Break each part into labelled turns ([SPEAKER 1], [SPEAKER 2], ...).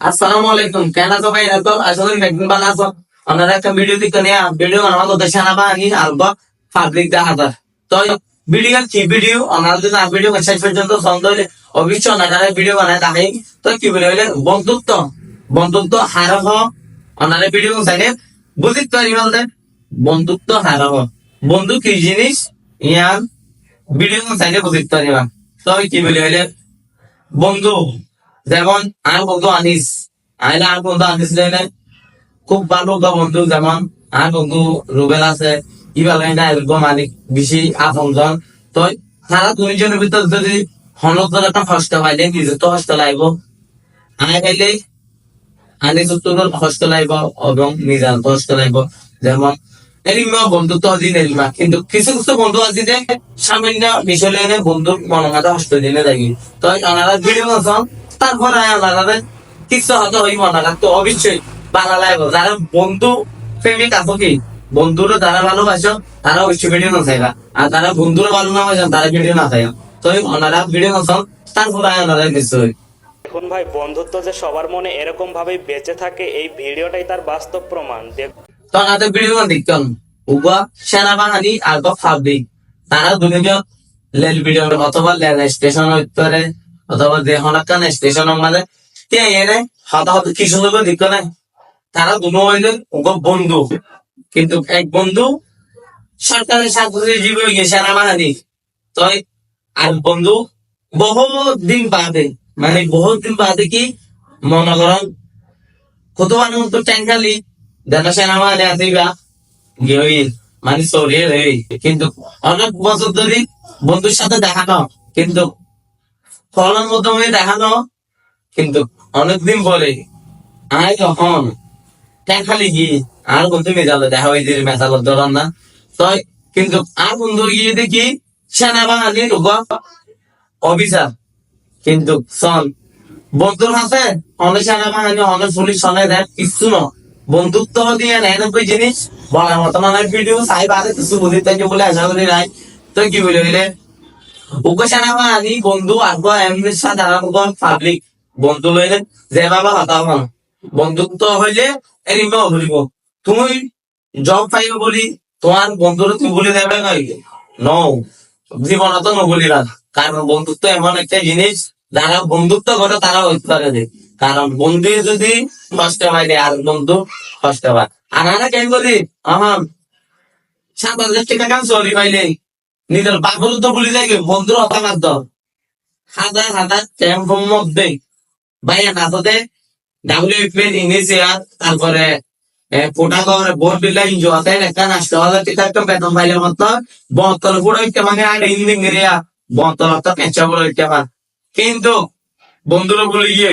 [SPEAKER 1] আসসালামু আলাইকুম। কেন আছো ভাই? তো আসলে একদিন ভালো আছো? আপনারা একটা ভিডিও দিতে নিয়ে ভিডিও বানাবো তো সেনা বাহিনী আর পাবলিক দেখা যায়। তো ভিডিও কি ভিডিও আমরা যদি না ভিডিও শেষ পর্যন্ত ছন্দ হইলে অবশ্যই ওনারা ভিডিও বানায় তাই। তো কি বলে হইলে বন্ধুত্ব বন্ধুত্ব হারাহ ওনারা ভিডিও চাইলে বুঝিতে পারি বলতে বন্ধুত্ব হারাহ বন্ধু কি জিনিস ইয়ার ভিডিও চাইলে বুঝিতে পারি না। তো কি বলে হইলে বন্ধু যেমন আর বন্ধু আনিস আইলে আর বন্ধু আনিস লাইনে খুব ভালো একটা বন্ধু যেমন আর বন্ধু রুবেল আছে ইবাল না এরকম অনেক বেশি আপনজন। তো তারা দুইজনের ভিতর যদি হনক একটা কষ্ট পাইলে নিজে তো কষ্ট লাগবো আয় পাইলে আনি তোর কষ্ট লাগবো এবং নিজের কষ্ট লাগবো। যেমন এরিমা বন্ধু তো দিন এরিমা কিন্তু কিছু কিছু বন্ধু আছে যে সামান্য বিষয় লাইনে বন্ধুর মনোমাতা কষ্ট দিনে দেখি। তো ওনারা ভিডিও আছেন তারপরে ওনারা কিছু হয়তো ওই মনে তো অবশ্যই ভালো লাগবে যারা বন্ধু প্রেমিক আছে কি বন্ধুরা যারা ভালোবাসো তারা অবশ্যই ভিডিও না চাইবা আর যারা বন্ধুরা ভালো না বাসেন তারা ভিডিও না চাইবা। তো ওনারা ভিডিও আছেন তারপরে ওনারা কিছু
[SPEAKER 2] দেখুন ভাই, বন্ধুত্ব যে সবার মনে এরকম ভাবেই বেঁচে থাকে এই ভিডিওটাই তার বাস্তব প্রমাণ।
[SPEAKER 1] তো ওনাদের ভিডিও দেখতাম উবা সেনাবাহিনী আর পাবলিক তারা দুজন লেল ভিডিও অথবা লেল স্টেশন উত্তরে অথবা যে হনাকান স্টেশন মানে এনে হতা হতে কিছু লোক দিত না তারা দুনো হইলেন বন্ধু কিন্তু এক বন্ধু সরকারের চাকরিজীবী হয়ে গেছে সেনাবাহিনী। তো আর বন্ধু বহুত দিন বাদে মানে বহুত দিন বাদে কি মনে করেন কত মানুষ তো ট্যাঙ্কালি দেখা সেনাবাহিনী আসিবা গিয়ে মানে সরিয়ে রে কিন্তু অনেক বছর ধরে বন্ধুর সাথে দেখানো কিন্তু ফলন মাধ্যমে দেখানো কিন্তু অনেকদিন পরে আয় যখন খালি গিয়ে আর বন্ধু মেজালে দেখা হয়েছে মেজালের ধরান না। তো কিন্তু আর বন্ধু গিয়ে দেখি সেনাবাহিনীর অফিসার কিন্তু সন বন্ধুর কাছে অনেক সেনাবাহিনী অনেক পুলিশ সনে দেয় কিছু ন বন্ধুত্ব দিয়ে এরকম জিনিস বলার মতন অনেক ভিডিও চাই বাদে কিছু বুঝিতে বলে আশা করি নাই। তো কি বলে হইলে উগ্র সেনাবাহিনী বন্ধু আর এমনি সাধারণ পাবলিক বন্ধু লইলে যে বাবা হতা হন বন্ধুত্ব হইলে এরিমা বলিব তুমি জব পাইব বলি তোমার বন্ধুরা তুমি বলে দেবে নয় ন জীবনত নবলিবা কারণ বন্ধুত্ব এমন একটা জিনিস যারা বন্ধুত্ব করে তারা হইতে পারে কারণ বন্ধু যদি কষ্ট পাই আর বন্ধু কষ্ট পায় আর আমরা কেন বলি আমার 7,000 টাকা চলি পাইলে নিজের বাপর তো বলি যাই বন্ধুর হতা মার হাজার হাজার ক্যাম্পের মধ্যে ভাইয়া নাচতে ডাব্লিউএফএল ইনিশিয়াল তারপরে পোটাগর বোর্ড বিল্ডিং জোয়াতে একটা 7,000 টাকা একটা বেতন পাইলে মতো 72 পুরো একটা মানে আর ইঞ্জিনিয়ারিং এরিয়া 72 একটা পেঁচা বলে একটা কিন্তু বন্ধুরা বলে গিয়ে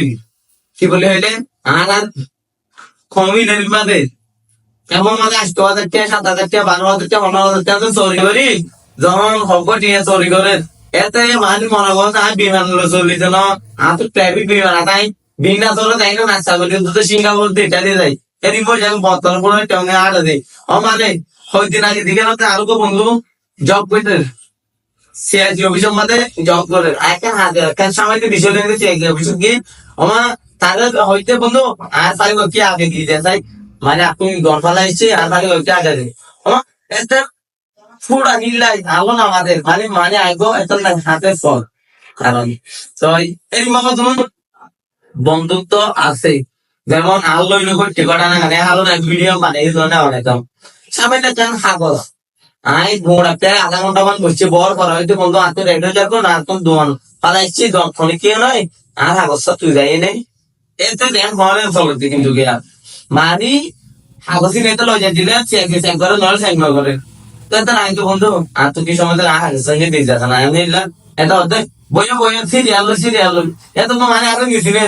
[SPEAKER 1] কি বলে হইলে আর আর কমই নেই মাঝে কেমন মাঝে 8,000 টাকা 7,000 টাকা 12,000 টাকা 15,000 টাকা চুরি করি যখন হক নিয়ে চুরি করে এতে মানুষ মনে করেন আর বিমান চলি যেন আর তো ট্রাফিক বিমান তাই বিনা চলে যাই না নাচা করি তো সিঙ্গাপুর এটা দিয়ে যাই এদিন বসে আমি বর্তমান পুরো টঙ্গে আটা দিই ও মানে হয়দিন আগে দিকে আরো বন্ধু জব করতে সিআইজি অফিসের মধ্যে জব করে এখন হাতে কেন সময় বিষয় লেগে সিআইজি অফিস গিয়ে আমার তাদের হইতে বন্ধু আর পারি কি আগে দিয়ে দেয় তাই মানে আপনি গড়ফালা এসছে আর পারি আগে দেয় এতে পুরা নিলাই আগুন আমাদের মানে মানে আগো এত হাতে ফল কারণ তো এই মামা তোমার বন্ধুত্ব আছে যেমন আলো টিকটা না মানে আলো এক ভিডিও মানে এই ধরনের অনেকম সামনে চান হাগল আই ঘোড়াতে আধা ঘন্টা মান বসছে বর করা হয়তো বন্ধু হাতে রেডিও যাবো না তুমি দোয়ান পালা এসছি দক্ষিণে কেউ নয় আর হাগসা তুই যাই নেই এতে দেন ঘরে চলতে কিন্তু গিয়া মানে হাগসি নেই তো লজা দিলে চেক চেক করে নয় চেক নয় করে নাই তো বন্ধু আর তো কি সময় সঙ্গে দিয়ে যাচ্ছে না আমি এটা অর্ধেক বইয়ে বইয়ে সিরিয়াল এত তো মানে আরো গেছিলে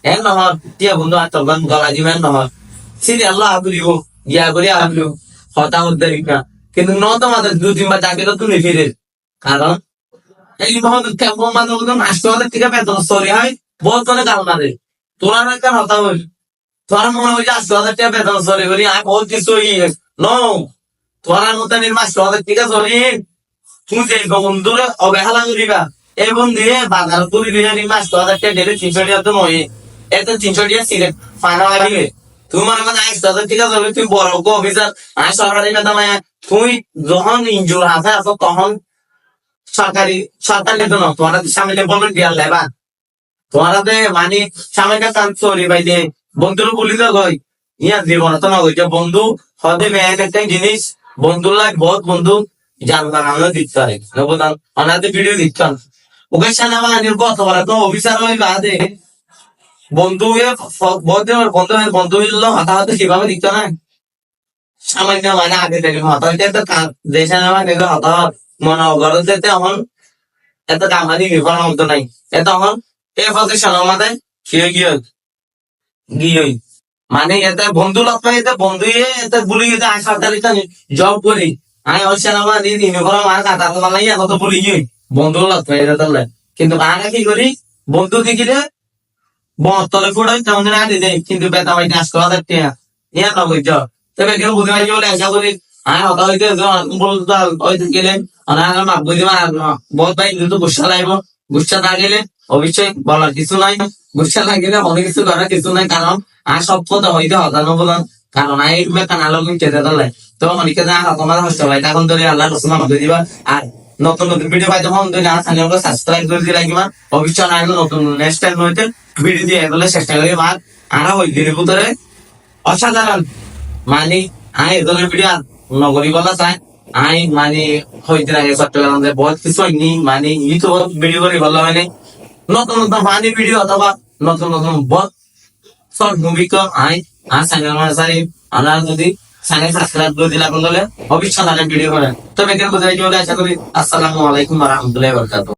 [SPEAKER 1] এন নহর টিয়া বন্ধু আর তখন গলা দিবেন নহর সিরিয়াল আবলিব গিয়া করে আবলিব হতা উদ্ধার কিন্তু ন তো মাত্র 2-3 বার চাকরি তো তুলে ফিরে কারণ এই মহন কেমন মানে 8,000 টাকা বেতন সরি হয় বহুত করে গাল মারে তোরা না কেন হতা হইল তোরা মনে হয় 8,000 টাকা বেতন সরি করি আমি বহুত কিছু নো তোরার মতো নির্মাণ 8,000 টাকা চলি তুমি যে বন্ধুরে অবহেলা করিবা এই বন্ধু বাজার তুলি দিয়ে নির্মাণ 8,000 টাকা ডেলি 300 টাকা তো নয় এত 300 টাকা সিগারেট ফানা দিবে তুমি মনে করো আইস তাদের ঠিক আছে তুমি বড় অফিসার আমি সরকারি নেতা মানে তুমি যখন ইনজুর হাতে আসো তখন সরকারি নেতা নয় তোমার সামনে বলবেন ডিয়ার লেবা তোমারা মানে সামনে কান চলি বাইলে বন্ধুর বলি তো গই ইয়া জীবন তো না হইছে বন্ধু হতে মেন একটা জিনিস বন্ধু লাগ বহুত বন্ধু জানবার আমরা দিতে পারে নবদান অনাতে ভিডিও দিচ্ছেন ওকে সানা মানে কত বড় তো অফিসার হই বাদে বন্ধু বহুত বন্ধু বন্ধু হইলো হতাহত কিভাবে দিত না সামান্য মানে আগে থেকে হতাহত তো দেশে না মানে হতাহত মনে অগরত যেতে এখন এত কামানি বিফল মতো নাই এত এখন এই প্রতিষ্ঠান আমাদের খেয়ে গিয়ে মানে এতে বন্ধু লগ পাই এতে বন্ধু এতে বলি এতে আই সরকারি জব করি আই হচ্ছে না আমার ইউনিফর্ম আর কাটা মালাই কত বলি গিয়ে বন্ধু লগ পাই এটা তাহলে কিন্তু আমরা কি করি বন্ধু দেখিলে তলে ফুটাই তেমন আগে দেয় কিন্তু বেতা ভাই নাচ করা দেখতে ইয়া না বুঝছ তবে কেউ বুঝতে পারছি বলে আশা করি আমি হতা হইতে বলতে হইতে গেলে অনার মাপ বুঝতে পার বহুত ভাই কিন্তু গুসা লাগবো গুসা না গেলে অবশ্যই বলার কিছু নাই গুসা না গেলে অনেক কিছু করার কিছু নাই কারণ আর সব কথা হইতে হতানো বলান কারণ এই কানালো চেতে দলে তো অনেকে না তোমার হচ্ছে ভাই এখন ধরে আল্লাহ রসুল আমাকে দিবা আর নতুন নতুন ভিডিও পাইতে হন ধরে আর চ্যানেলকে সাবস্ক্রাইব করে দিয়ে রাখিবা অবশ্যই না নতুন নেক্সট টাইম হইতে ভিডিও দিয়ে এগুলো চেষ্টা করি আর আরো ওই দিনের ভিতরে অসাধারণ মানে আমি এগুলো ভিডিও নগরী বলা চাই আমি মানে হইতে আগে চট্টগ্রাম বহুত কিছু হয়নি মানে ইউটিউব ভিডিও করে ভালো হয়নি নতুন নতুন ফানি ভিডিও অথবা নতুন নতুন বহুত শর্ট মুভি তো আই আর চ্যানেল মানে আপনারা যদি চ্যানেল সাবস্ক্রাইব করে দিলে আপনাদের অবশ্যই ভিডিও করেন তবে এখানে বোঝাই আশা করি আসসালামু আলাইকুম ওয়া রাহমাতুল্লাহি ওয়া বারাকাতুহু।